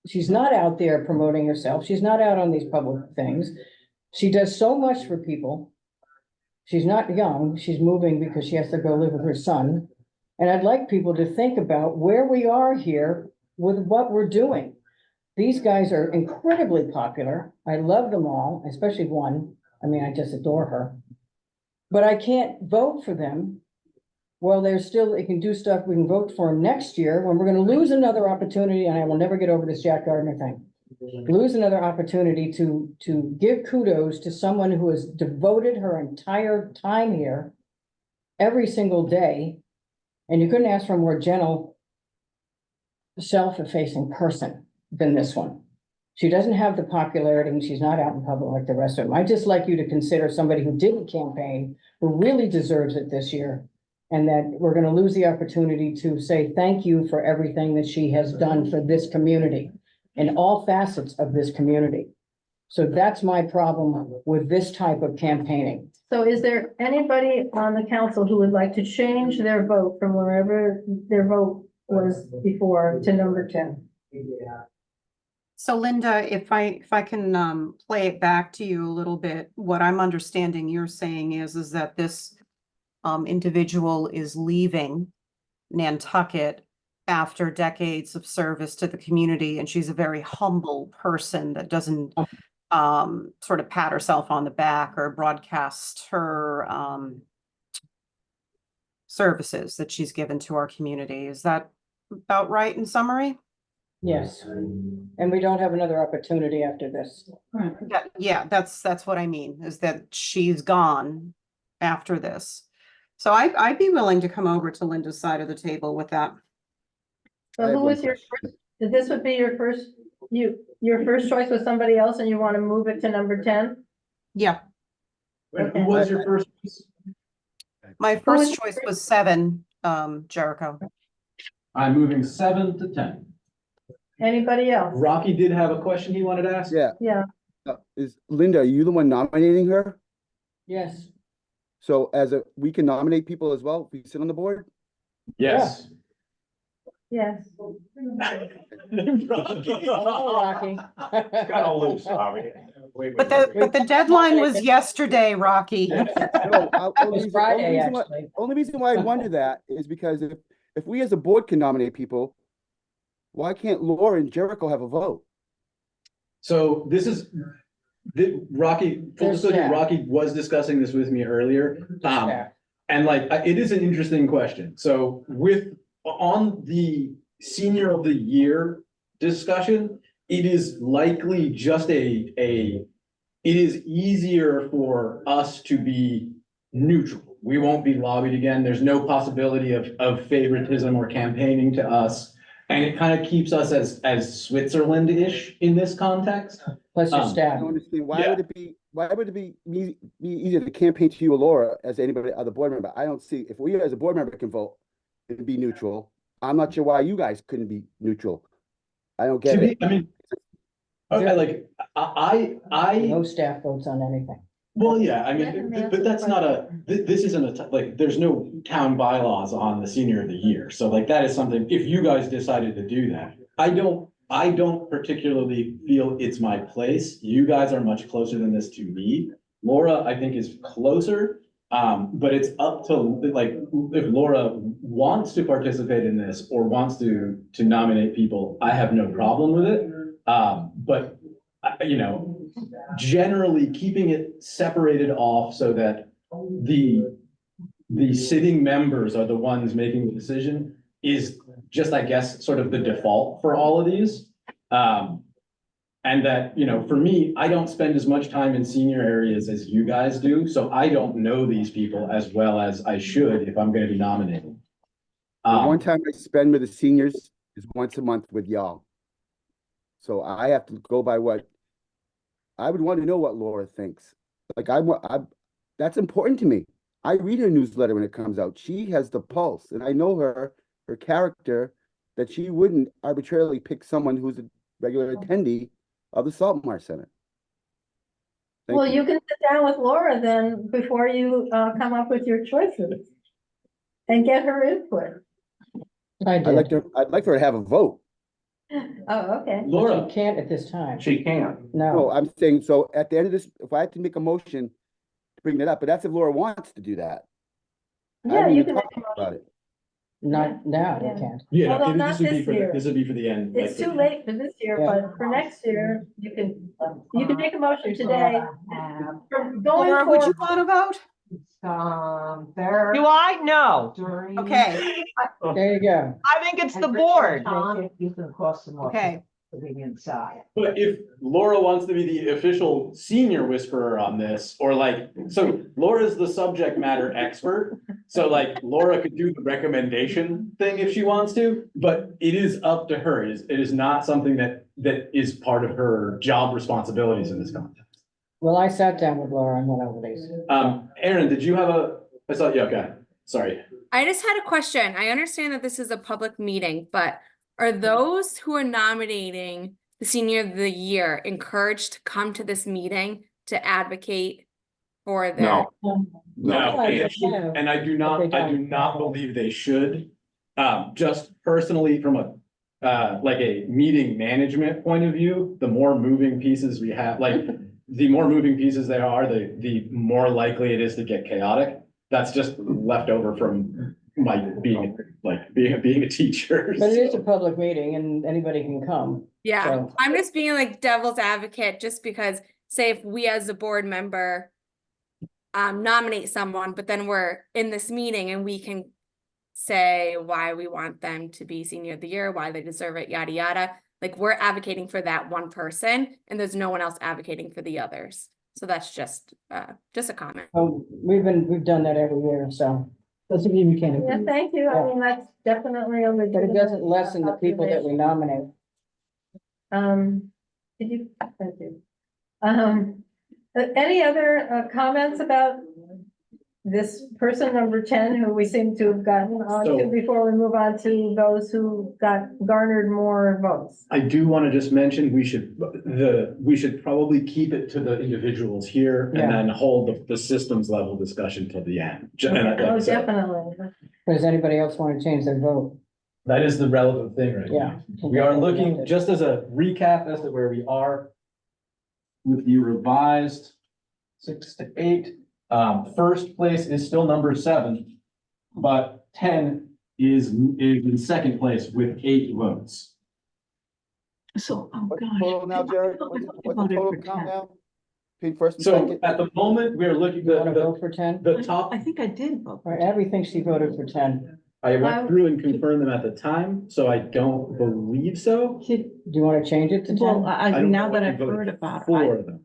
she's not out there promoting herself, she's not out on these public things. She does so much for people. She's not young, she's moving because she has to go live with her son. And I'd like people to think about where we are here with what we're doing. These guys are incredibly popular. I love them all, especially one. I mean, I just adore her. But I can't vote for them. Well, they can do stuff, we can vote for them next year, when we're gonna lose another opportunity, and I will never get over this Jack Gardner thing. Lose another opportunity to give kudos to someone who has devoted her entire time here every single day. And you couldn't ask for a more gentle, self-effacing person than this one. She doesn't have the popularity, and she's not out in public like the rest of them. I'd just like you to consider somebody who didn't campaign, who really deserves it this year. And that we're gonna lose the opportunity to say thank you for everything that she has done for this community, in all facets of this community. So that's my problem with this type of campaigning. So is there anybody on the council who would like to change their vote from wherever their vote was before to number 10? So Linda, if I can play it back to you a little bit, what I'm understanding you're saying is that this individual is leaving Nantucket after decades of service to the community, and she's a very humble person that doesn't sort of pat herself on the back or broadcast her services that she's given to our community. Is that about right in summary? Yes, and we don't have another opportunity after this. Yeah, that's what I mean, is that she's gone after this. So I'd be willing to come over to Linda's side of the table with that. So I have who one was your question. first, this would be your first, your first choice was somebody else and you want to move it to number 10? Yeah, Wait, who was your first? my first choice was 7, Jericho. I'm moving 7 to 10. Anybody else? Rocky did have a question he wanted to ask. Yeah, Yeah, is Linda, are you the one nominating her? Yes, So we can nominate people as well if we sit on the board? Yes. Yes. Oh, Rocky. But the deadline was yesterday, Rocky. No, It was Friday, actually. only reason why I wonder that is because if we as a board can nominate people, why can't Laura and Jericho have a vote? So this is, Rocky, full There's disclosure, staff. Rocky was discussing this with me earlier. Yeah. And like, it is an interesting question. So on the senior of the year discussion, it is likely just it is easier for us to be neutral. We won't be lobbied again. There's no possibility of favoritism or campaigning to us. And it kind of keeps us as Switzerland-ish in this context. Plus your I staff. don't understand, why Yeah. would it be me easier to campaign to you or Laura as anybody other board member? I don't see, if we as a board member can vote and be neutral, I'm not sure why you guys couldn't be neutral. I don't To get me, it. I mean, okay, like, No staff votes on anything. well, yeah, I Let him mean, answer but the that's not this isn't like, there's no town bylaws on the senior of the year. So like, that is something, if you guys decided to do that, I don't particularly feel it's my place. You guys are much closer than this to me. Laura, I think, is closer. But it's up to, like, if Laura wants to participate in this or wants to nominate people, I have no problem with it. But you know, generally keeping it separated off so that the sitting members are the ones making the decision is just, I guess, sort of the default for all of these. And that, you know, for me, I don't spend as much time in senior areas as you guys do, so I don't know these people as well as I should if I'm gonna be nominated. The one time I spend with the seniors is once a month with y'all. So I have to go by what, I would want to know what Laura thinks. Like that's important to me. I read her newsletter when it comes out. She has the pulse, and I know her character, that she wouldn't arbitrarily pick someone who's a regular attendee of the Saltmar Center. Thank Well, you can sit down with Laura then before you come up with your choices and get her input. I I'd did. like for her to have a vote. Oh, okay. Laura, She can't at this time. she can. No, No, I'm saying, so at the end of this, if I had to make a motion to bring that up, but that's if Laura wants to do that. I Yeah, haven't you even can. talked about it. not now, Yeah. you can't. Yeah, Although no, not this would be this for year. this would be for the end. It's like, too late for this year, Yeah. but for next year, you can make a motion today. From going Laura, would you forward, want to vote? There. Do I? No. During. Okay, There you go. I think it's the board. You can cross them off. okay. Living inside. But if Laura wants to be the official senior whisperer on this, or like, so Laura's the subject matter expert. So like Laura could do the recommendation thing if she wants to, but it is up to her. It is not something that is part of her job responsibilities in this context. Well, I sat down with Laura and went over these. Aaron, did you have I saw, yeah, okay, sorry. I just had a question. I understand that this is a public meeting, but are those who are nominating the senior of the year encouraged to come to this meeting to advocate for their? No, and I do not believe they should. Just personally from a like a meeting management point of view, the more moving pieces we have, like the more moving pieces there are, the more likely it is to get chaotic. That's just left over from my being a teacher. But it is a public meeting and anybody can come. Yeah, So- I'm just being like devil's advocate, just because say if we as a board member nominate someone, but then we're in this meeting and we can say why we want them to be senior of the year, why they deserve it, yada, yada. Like we're advocating for that one person and there's no one else advocating for the others. So that's just a comment. Oh, we've done that every year, so. Doesn't mean we can't. yeah, thank you. I mean, that's definitely a But it legitimate doesn't lessen the people that we nominate. Did you, thank you. Any other comments about this person number 10, who we seem to have gotten on to So- before we move on to those who garnered more votes? I do want to just mention, we should probably keep it to the individuals here Yeah. and then hold the systems level discussion till the end. And like I Oh, said, definitely. Does anybody else want to change their vote? that is the relevant thing right Yeah. now. We are looking, just as a recap as to where we are with the revised 6 to 8. First place is still number 7, but 10 is in second place with 8 votes. So, oh What's the total now, Jared? What's the total count now? Between first and So second? at the moment, we're looking, You want to vote for 10? the top, I think I did vote. All right, Abby thinks she voted for 10. I went through and confirmed them at the time, so I don't believe so. Do you want to change it to 10? Well, I don't now know that what I've you voted heard about for it, them.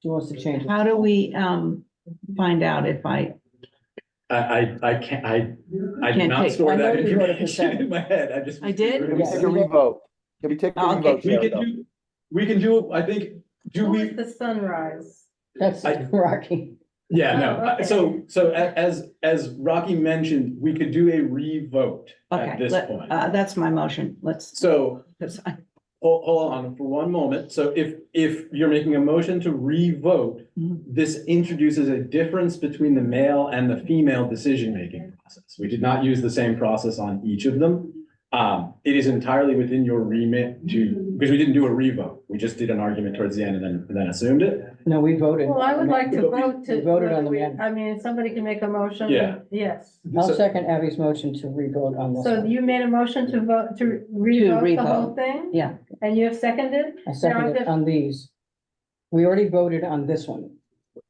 She wants to change it. how do we, find out if I, I can't, I did Can't not take- store I know that you voted for information seven. in my head. I just. I did? Can we take a revote? Can we take a Okay. revote, We Jared, can though? do, we can do, I think, do Who is we, the sunrise? That's I- Rocky. yeah, Oh, no, okay. so as Rocky mentioned, we could do a revote at okay, this point. that's my motion. Let's, So because I, hold on for one moment. So if you're making a motion to re-vote, Mhm. this introduces a difference between the male and the female decision-making process. We did not use the same process on each of them. It is entirely within your remit because we didn't do a re-vote. We just did an argument towards the end and then assumed it. No, we voted. Well, I would like to But we- vote to. we voted on whether the we- men. I mean, if somebody can make a motion. Yeah. Yes. I'll So- second Abby's motion to re-vote on this. So one. you made a motion to vote, to revote the whole revote. thing? yeah, And you have seconded? I seconded Now, on these. We already voted on this one.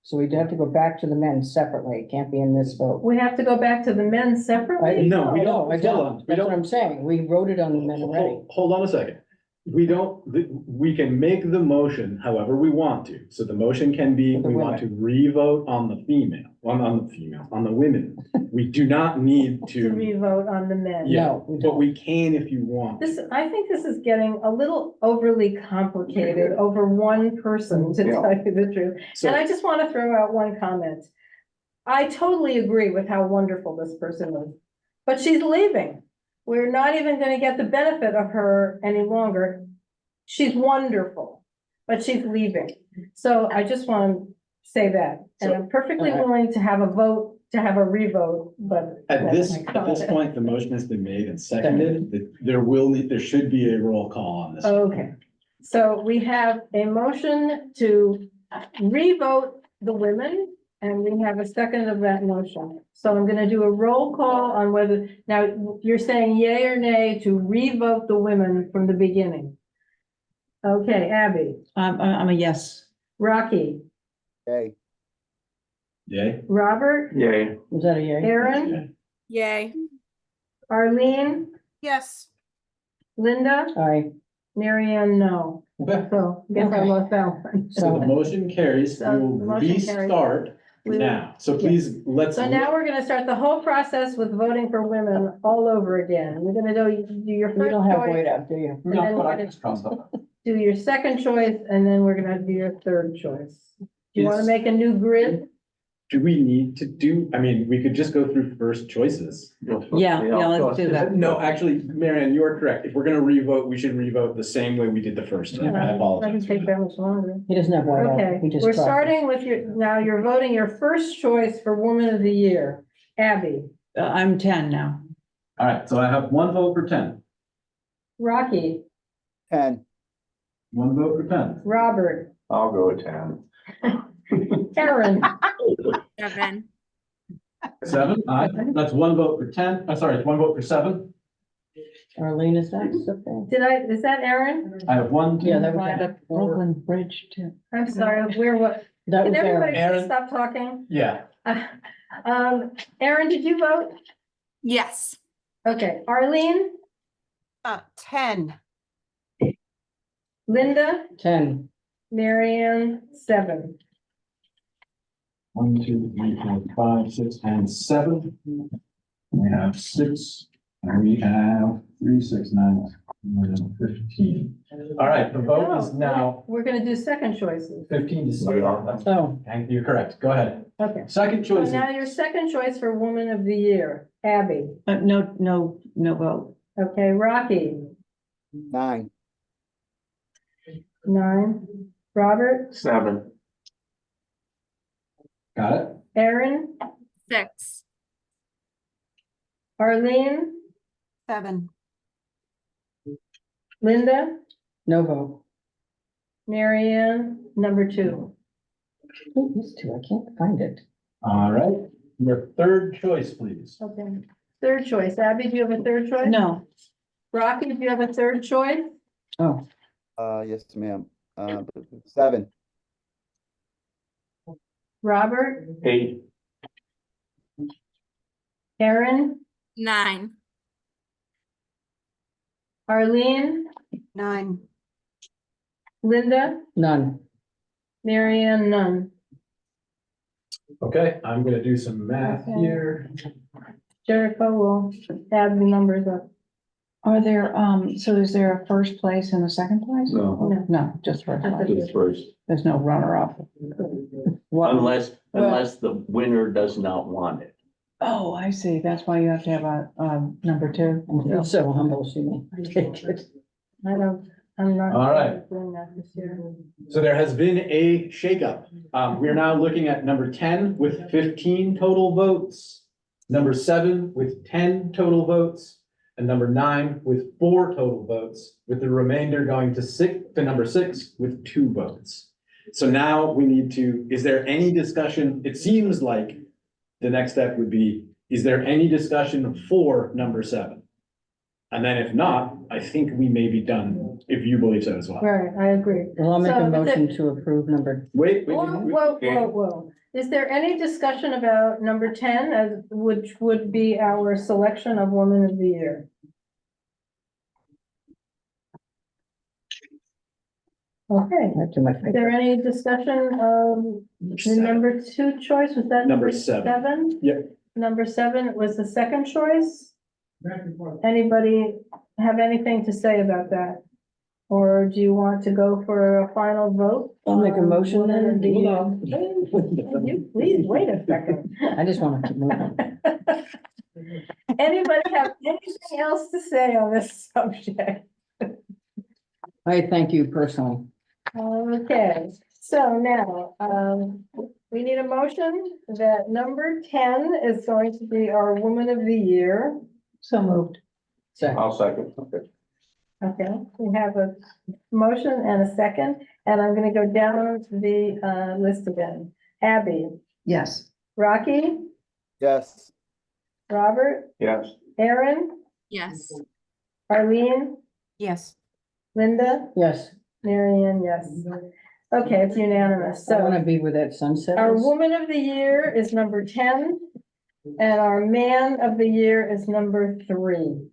So we'd have to go back to the men separately. It can't be in this vote. We have to go back to the men separately? No, we don't. No, I Hold on. don't. We That's what don't. I'm saying. We voted on the men already. Hold on a second. We don't, we can make the motion however we want to. So the motion can be, For the we want to re-vote on the female, on the women. We do not need To to, revote on the men? yeah, No, we but don't. we can if you want. This, I think this is getting a little overly complicated over one person, to Yeah. tell you the truth. So, And I just want to throw out one comment. I totally agree with how wonderful this person is, but she's leaving. We're not even gonna get the benefit of her any longer. She's wonderful, but she's leaving. So I just want to say that, and I'm perfectly willing to have a vote, to have a revote, but. at that's this, my at this comment. point, the motion has been made and seconded. There should be a roll call on this. Okay, so we have a motion to revote the women, and we have a second of that motion. So I'm gonna do a roll call on whether, now, you're saying yay or nay to revote the women from the beginning. Okay, Abby, I'm a yes. Rocky, Okay, Yay? Robert, yay. Was that a yay? Aaron, Yay. Arlene, yes, Linda, Aye. Mary Ann, no. Okay. So guess I Okay. lost that one. So the So, motion carries. We So will the motion carries. restart We will- now. So please, let's. So now we're gonna start the whole process with voting for women all over again. We're gonna do your you first don't have choice, weight out, do you? and then we're gonna do your second choice, and then we're gonna do your third choice. Do you wanna Is- make a new grid? Do we need to do, I mean, we could just go through first choices. Yeah, let's do that. No, actually, Marianne, you are correct. If we're gonna revote, we should revote the same way we did the first time. I Doesn't apologize. take that much longer. He doesn't have weight out. Okay, He just we're tried. starting with now you're voting your first choice for Woman of the Year, Abby, I'm 10 now. All right, so I have one vote for 10, Rocky, 10. one vote for 10. Robert, I'll go with 10. Aaron, 7. 7, aye. That's one vote for 10. I'm sorry, it's one vote for 7. Arlene is next, okay. is that Aaron? I have one. Yeah, that was Right that. up Brooklyn Bridge too. I'm sorry, where what? That Can was everybody Aaron. please stop talking? Yeah, Aaron, did you vote? Yes. Okay, Arlene, 10, Linda, 10. Mary Ann, 7. 1, 2, 3, 4, 5, 6, and 7. We have 6, and we have 3, 6, 9, And 15. All right, the vote is now We're gonna do second choices. 15 to 6. Oh, And you're correct. Go ahead. Okay. Second So choice. now your second choice for Woman of the Year, Abby. no vote. Okay, Rocky, 9. 9. Robert, 7. Got it? Aaron, 6. Arlene, 7. Linda, no vote. Mary Ann, number 2. Who is two? I can't find it. All right. Your third choice, please. Okay. Third choice. Abby, do you have a third choice? No, Rocky, do you have a third choice? Oh, Yes, ma'am. 7. Robert, 8. Aaron, 9. Arlene, 9. Linda, none. Mary Ann, none. Okay, I'm gonna do some math Okay. here. Jericho will add the numbers up. are there, so is there a first place and a second place? No, No. No, just first place. just first. There's no runner up. Unless the winner does not want it. Oh, I see. That's why you have to have a, number 2. I feel so humble, she may take it. I'm not. All right. Doing that this year. So there has been a shakeup. We're now looking at number 10 with 15 total votes, number 7 with 10 total votes, and number 9 with 4 total votes, with the remainder going to number 6 with 2 votes. So now we need to, is there any discussion? It seems like the next step would be, is there any discussion for number 7? And then if not, I think we may be done, if you believe so as well. Right, I agree. Well, I'll make So, a is motion it- to approve number. Wait, Whoa. Is there any discussion about number 10 as, which would be our selection of Woman of the Year? Okay, I have too much. is there any discussion of the number 2 choice? Was that Number number seven. 7? Yep. Number 7 was the second choice? Anybody have anything to say about that? Or do you want to go for a final vote? I'll make a on motion Woman of the then. Year? You please, wait a second. I just want to keep moving. Anybody have anything else to say on this subject? I thank you personally. Okay, so now, we need a motion that number 10 is going to be our Woman of the Year. So moved. Second. I'll second. Okay. Okay, we have a motion and a second, and I'm gonna go down the list again. Abby, Yes. Rocky, Yes. Robert, Yes. Aaron, Yes. Arlene, Yes. Linda, Yes, Mary Ann, yes. Okay, it's unanimous. I want So to be where that sunset our is. Woman of the Year is number 10, and our Man of the Year is number 3.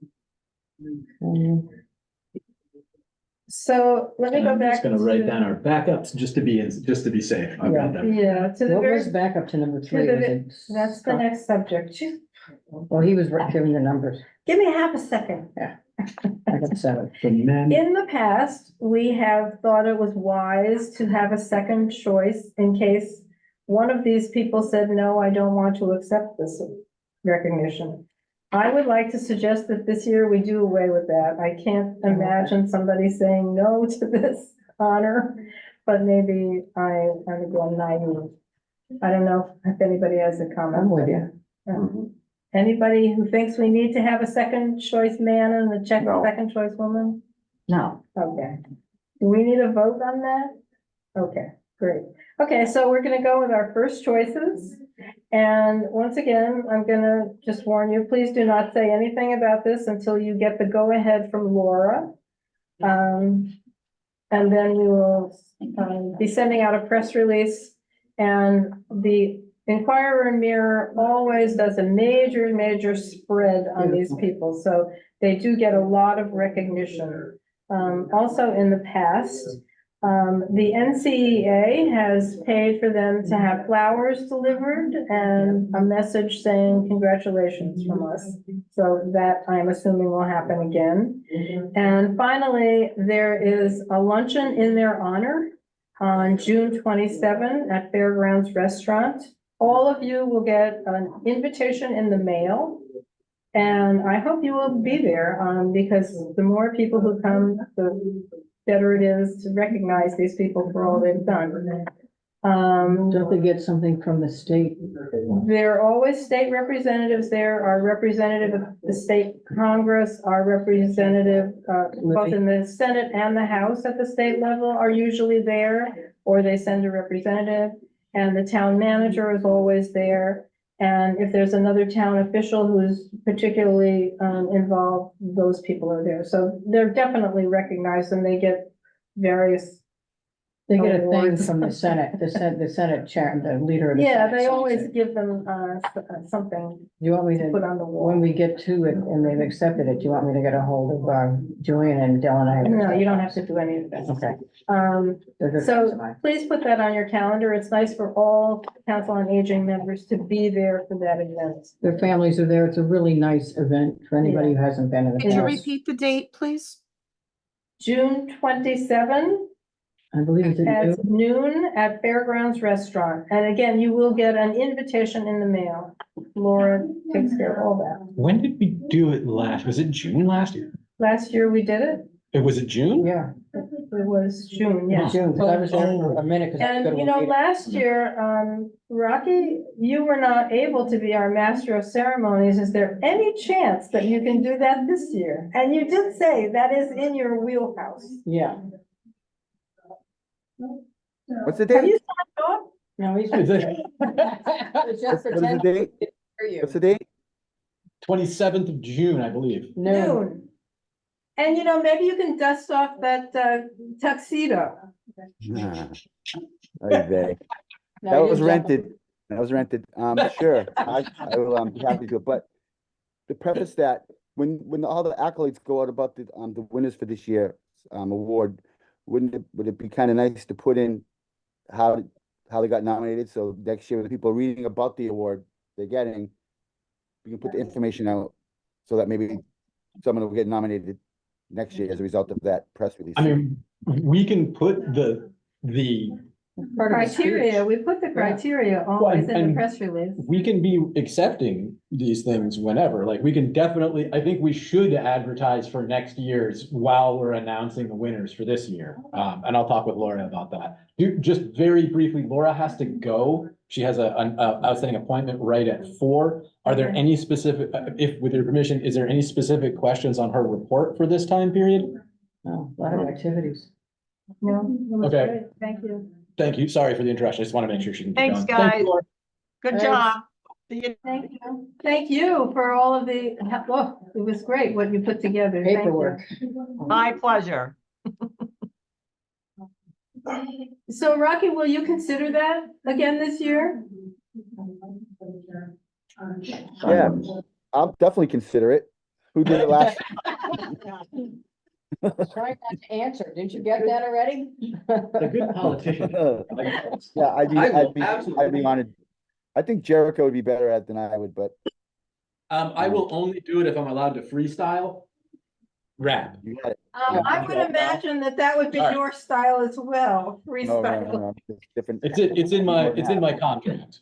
Mm, So let me go I'm back. just gonna write to- down our backups just to be safe. I've got them. Yeah, to the What was very, back up to number 3? the- Was it that's the Scott? next subject. Well, he was giving the numbers. Give me half a second. I got 7. The men, In the past, we have thought it was wise to have a second choice in case one of these people said, no, I don't want to accept this recognition. I would like to suggest that this year we do away with that. I can't imagine somebody saying no to this honor, but maybe I'm again naive. I don't know if anybody has a comment. I'm with you. Anybody who thinks we need to have a second choice man and a No. second choice woman? No. Okay. Do we need a vote on that? Okay, great. Okay, so we're gonna go with our first choices. And once again, I'm gonna just warn you, please do not say anything about this until you get the go-ahead from Laura. And then we will, be sending out a press release. And the Inquirer and Mirror always does a major spread on these people, so they do get a lot of recognition. Also, in the past, The NCEA has paid for them to have flowers delivered and a message saying congratulations from us. So that I'm assuming will happen again. And finally, there is a luncheon in their honor on June 27 at Fairgrounds Restaurant. All of you will get an invitation in the mail. And I hope you will be there, because the more people who come, the better it is to recognize these people for all they've done. Don't they get something from the state? There are always state representatives there, our representative of the state Congress, our representative, both in the Senate and the House at the state level are usually there, or they send a representative, and the town manager is always there. And if there's another town official who's particularly involved, those people are there. So they're definitely recognized and they get various. They get a thing awards. from the Senate, the Senate chair, the leader of the Yeah, Senate. they so always to say. give them something Do you want me to put to, on the wall. when we get to it and they've accepted it, do you want me to get a hold of Julian and Dell and I? No, you don't have to do any of that. Okay. So They're good friends of mine. please put that on your calendar. It's nice for all Council on Aging members to be there for that event. Their families are there. It's a really nice event for anybody who hasn't been to the Could you past. repeat the date, please? June 27. I believe it's At noon at Fairgrounds Restaurant. And again, you will get an invitation in the mail. Laura takes care of all that. When did we do it last? Was it June last year? Last year we did it. Was it June? yeah, It was June, yes. June, because I was there for a minute. 'cause I had to go And to you a know, meeting. last year, Rocky, you were not able to be our master of ceremonies. Is there any chance that you can do that this year? And you did say that is in your wheelhouse. Yeah, What's the Have date? you signed off? no, he's. Is it It's just What is the date? for you. What's the date? 27th of June, I believe? Noon. Noon. And you know, maybe you can dust off that tuxedo. Nah. Oy vey. No, That you was jump- rented. That was rented. Sure, I will be happy to, but to preface that, when all the accolades go out about the winners for this year, award, would it be kind of nice to put in how they got nominated? So next year, when the people are reading about the award they're getting, we can put the information out so that maybe someone will get nominated next year as a result of that press release. I mean, we can put the Part of the Criteria, speech. we put the criteria always in the and- press release. we can be accepting these things whenever, like, we can definitely, I think we should advertise for next year's while we're announcing the winners for this year. And I'll talk with Laura about that. Just very briefly, Laura has to go. She has an outstanding appointment right at 4. Are there Okay. any specific, if, with your permission, is there any specific questions on her report for this time period? Oh, a lot of activities. No, it was Okay. great. Thank you. Thank you. Sorry for the interruption. I just want to make sure she can keep Thanks, going. Thank you, guys. Laura. Good Thanks. job. See you. Thank you. Thank you for all of the, well, it was great what you put together. Thank you. Paperwork. My pleasure. So Rocky, will you consider that again this year? Yeah, I'll definitely consider it. Who did it last? Try not to answer. Didn't you get that already? A good politician. Yeah, I'd be absolutely. I'd be honored. I think Jericho would be better at than I would, but I will only do it if I'm allowed to freestyle rap. you got it. I would imagine that would be All right. your style as well, No, freestyle. no, it's different. It's in my contract.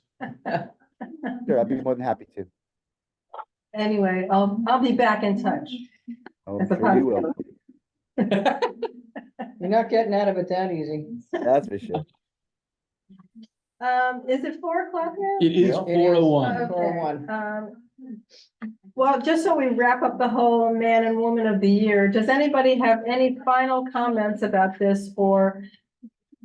Sure, I'd be more than happy to. Anyway, I'll be back in touch. Oh, As a I'm sure you will. possibility. You're not getting out of it that easy. That's for sure. Is it 4:00 now? It is Yeah. 4:01. Okay, 401. Well, just so we wrap up the whole man and woman of the year, does anybody have any final comments about this or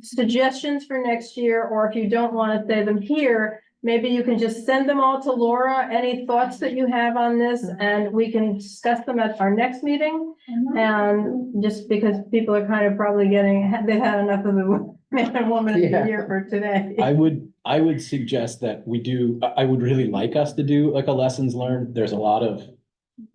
suggestions for next year? Or if you don't want to say them here, maybe you can just send them all to Laura, any thoughts that you have on this, and we can discuss them at our next meeting. And just because people are kind of probably they've had enough of the man and woman of the Yeah. year for today. I would suggest that we do, I would really like us to do like a lessons learned. There's a lot of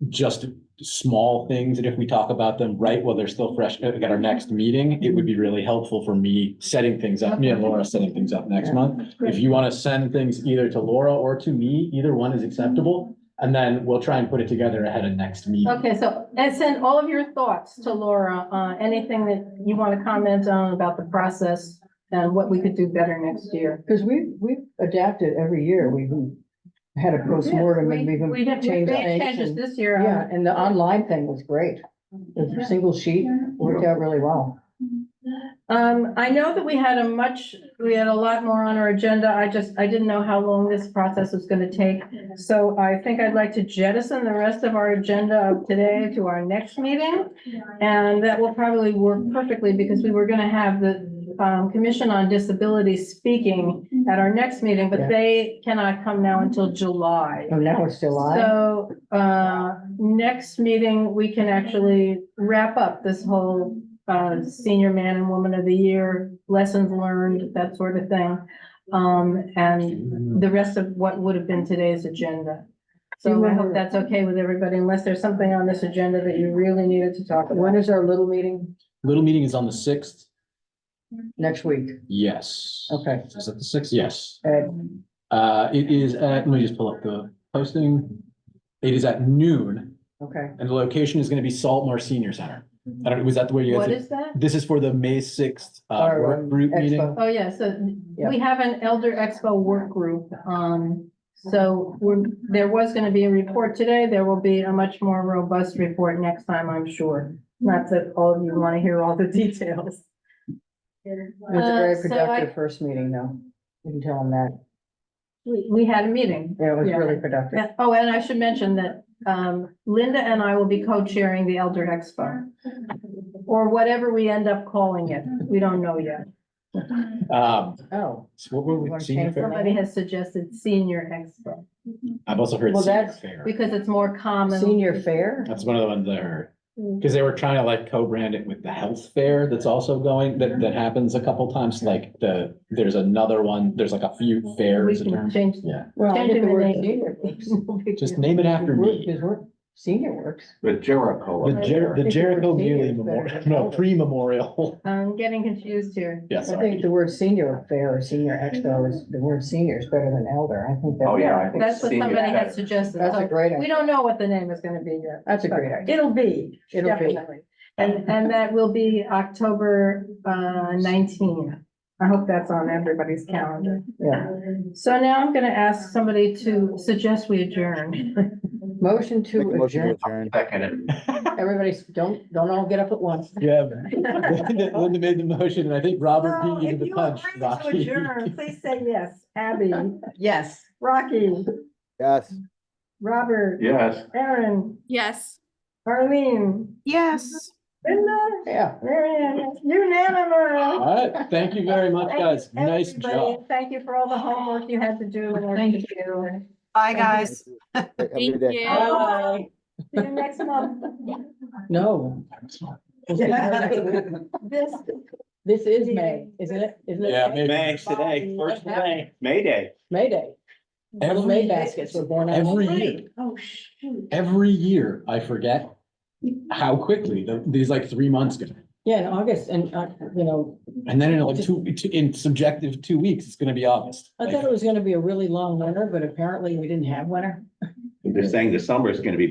just small things, and if we talk about them right while they're still fresh at our next meeting, it would be really helpful for me setting things up, me and Laura setting things up next month. If you want to send things either to Laura or to me, either one is acceptable, and then we'll try and put it together ahead of next meeting. Okay, so, and send all of your thoughts to Laura, anything that you want to comment on about the process and what we could do better next year. Because we've adapted every year. We've had a postmortem and we've We have changed made things. changes and- this year. Yeah, and the online thing was great. The single sheet worked out really well. I know that we had a lot more on our agenda. I didn't know how long this process was gonna take. So I think I'd like to jettison the rest of our agenda of today to our next meeting. And that will probably work perfectly because we were gonna have the Commission on Disability speaking at our next meeting, but Yeah. they cannot come now until July. Oh, now it's still live? So, next meeting, we can actually wrap up this whole, senior man and woman of the year, lessons learned, that sort of thing. And the rest of what would have been today's agenda. So I hope that's okay with everybody, unless there's something on this agenda that you really needed to talk about. When is our little meeting? Little meeting is on the 6th. Next week? Yes. Okay. Is it the 6th? Yes. Ed, It is at, let me just pull up the posting. It is at noon, okay. and the location is gonna be Saltmore Senior Center. I don't know, was that the way you guys? What did- is that? This is for the May 6th, Our, work group expo. meeting. Oh, yeah, so Yeah. we have an Elder Expo work group. So there was gonna be a report today. There will be a much more robust report next time, I'm sure. Not that all of you want to hear all the details. It was a very So productive first meeting, though. You can tell them that. We had a meeting. Yeah, it was Yeah. really productive. Yeah. Oh, and I should mention that Linda and I will be co-chairing the Elder Expo. Or whatever we end up calling it. We don't know yet. Oh, So what were You we, wanna senior change fair? Somebody has suggested Senior Expo I've also heard Well, senior that's- fair. because it's more common. senior fair? That's one of the ones I heard. Because they were trying to like co-brand it with the health fair that's also going, that happens a couple times, like there's another one, there's like a few We fairs in can terms. change. Yeah, Well, I Changing think the the word name. senior works. just name it after me. Because senior works. The Jericho. The up there. The Jericho Senior Mealy is better Memorial, than no, elder. pre-memorial. I'm getting confused here. Yeah, I sorry. think the word senior fair or senior expo is, the word senior is better than elder. I think that. Oh, yeah, I think That's what senior somebody better. had suggested. That's a So great we idea. don't know what the name is gonna be yet. That's a great idea. It'll be, It'll be. definitely. And that will be October 19. I hope that's on everybody's calendar. Yeah. So now I'm gonna ask somebody to suggest we adjourn. Make Motion a to motion to adjourn. adjourn. Second, Everybody, don't all get up at once. Yeah, Linda made the motion, and I think Robert So beat you to if the you punch, agree to Rocky. adjourn, please say yes. Abby, Yes. Rocky, Yes. Robert, yes. Aaron, Yes. Arlene, Yes. Linda, Yeah. Marianne, unanimous. All right, thank you very much, guys. Thank you, Nice everybody, job. and thank you for all the homework you had to do in order Thank to do. Bye, guys. Have a good Thank day. you. Bye. See you next month. No. This. This is May, isn't it? Isn't it? Yeah, May? May today, first of May, May Day. May Day. Little May baskets were born out. Every year, Oh, shoot. every year, I forget how quickly these like 3 months go. Yeah, in August and, And then in like in subjective 2 weeks, it's gonna be August. I thought it was gonna be a really long winter, but apparently we didn't have winter. They're saying the summer is gonna be